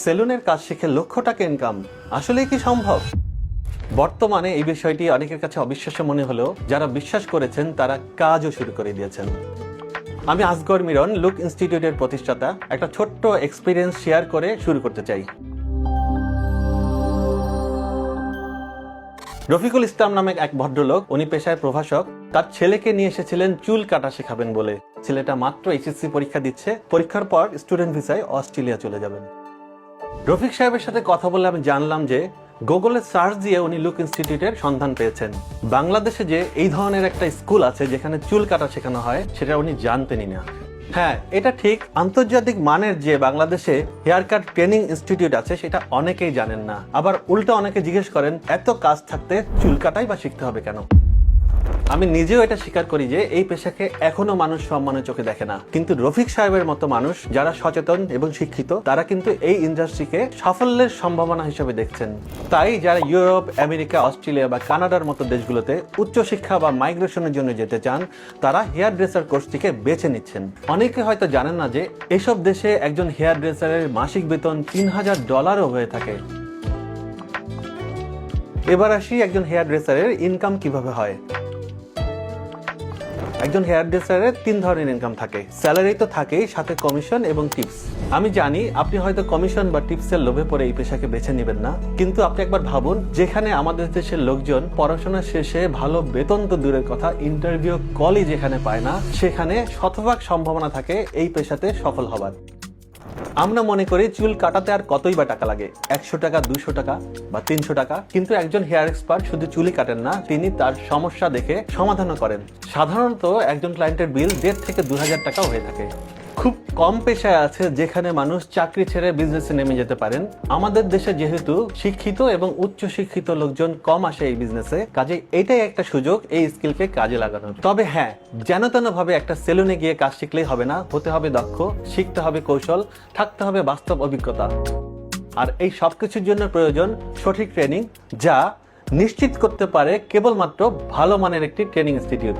সেলুনের কাজ শিখে লক্ষ টাকা ইনকাম আসলেই কি সম্ভব? বর্তমানে এই বিষয়টি অনেকের কাছে অবিশ্বাস্য মনে হলেও যারা বিশ্বাস করেছেন তারা কাজও শুরু করে দিয়েছেন। আমি আসগর মিরন, লুক ইনস্টিটিউটের প্রতিষ্ঠাতা, একটা ছোট্ট এক্সপিরিয়েন্স শেয়ার করে শুরু করতে চাই। রফিকুল ইসলাম নামে এক ভদ্রলোক, উনি পেশায় প্রভাষক, তার ছেলেকে নিয়ে এসেছিলেন চুল কাটা শেখাবেন বলে। ছেলেটা মাত্র এইচএসসি পরীক্ষা দিচ্ছে, পরীক্ষার পর স্টুডেন্ট ভিসায় অস্ট্রেলিয়া চলে যাবেন। রফিক সাহেবের সাথে কথা বলে আমি জানলাম যে গুগলে সার্চ দিয়ে উনি লুক ইনস্টিটিউটের সন্ধান পেয়েছেন। বাংলাদেশে যে এই ধরনের একটা স্কুল আছে যেখানে চুল কাটা শেখানো হয় সেটা উনি জানতেনই না। হ্যাঁ, এটা ঠিক, আন্তর্জাতিক মানের যে বাংলাদেশে হেয়ার কাট ট্রেনিং ইনস্টিটিউট আছে সেটা অনেকেই জানেন না। আবার উল্টো অনেকে জিজ্ঞেস করেন এত কাজ থাকতে চুল কাটাই বা শিখতে হবে কেন? আমি নিজেও এটা স্বীকার করি যে এই পেশাকে এখনো মানুষ সম্মানের চোখে দেখে না, কিন্তু রফিক সাহেবের মতো মানুষ যারা সচেতন এবং শিক্ষিত তারা কিন্তু এই ইন্ডাস্ট্রিকে সাফল্যের সম্ভাবনা হিসেবে দেখছেন। তাই যারা ইউরোপ, আমেরিকা, অস্ট্রেলিয়া বা কানাডার মতো দেশগুলোতে উচ্চশিক্ষা বা মাইগ্রেশনের জন্য যেতে চান তারা হেয়ার ড্রেসার কোর্সটিকে বেছে নিচ্ছেন। অনেকে হয়তো জানেন না যে এসব দেশে একজন হেয়ার ড্রেসারের মাসিক বেতন $3000 হয়ে থাকে। এবার আসি একজন হেয়ার ড্রেসারের ইনকাম কিভাবে হয়। একজন হেয়ার ড্রেসারের 3 ধরনের ইনকাম থাকে। স্যালারি তো থাকেই, সাথে কমিশন এবং টিপস। আমি জানি আপনি হয়তো কমিশন বা টিপসের লোভে পড়ে এই পেশাকে বেছে নেবেন না, কিন্তু আপনি একবার ভাবুন, যেখানে আমাদের দেশের লোকজন পড়াশোনা শেষে ভালো বেতন তো দূরের কথা, ইন্টারভিউ কলই যেখানে পায় না, সেখানে শতভাগ সম্ভাবনা থাকে এই পেশাতে সফল হবার। আমরা মনে করি চুল কাটাতে আর কতই বা টাকা লাগে, 100 টাকা, 200 টাকা বা 300 টাকা, কিন্তু একজন হেয়ার এক্সপার্ট শুধু চুলই কাটেন না, তিনি তার সমস্যা দেখে সমাধানও করেন। সাধারণত একজন ক্লায়েন্টের বিল 1500 থেকে 2000 টাকাও হয়ে থাকে। খুব কম পেশায় আছে যেখানে মানুষ চাকরি ছেড়ে বিজনেসে নেমে যেতে পারেন। আমাদের দেশে যেহেতু শিক্ষিত এবং উচ্চ শিক্ষিত লোকজন কম আসে এই বিজনেসে, কাজে এটাই একটা সুযোগ এই স্কিলকে কাজে লাগানোর। তবে হ্যাঁ, যেন তেন ভাবে একটা সেলুনে গিয়ে কাজ শিখলেই হবে না, হতে হবে দক্ষ, শিখতে হবে কৌশল, থাকতে হবে বাস্তব অভিজ্ঞতা। আর এই সবকিছুর জন্য প্রয়োজন সঠিক ট্রেনিং, যা নিশ্চিত করতে পারে কেবলমাত্র ভালো মানের একটি ট্রেনিং ইনস্টিটিউট।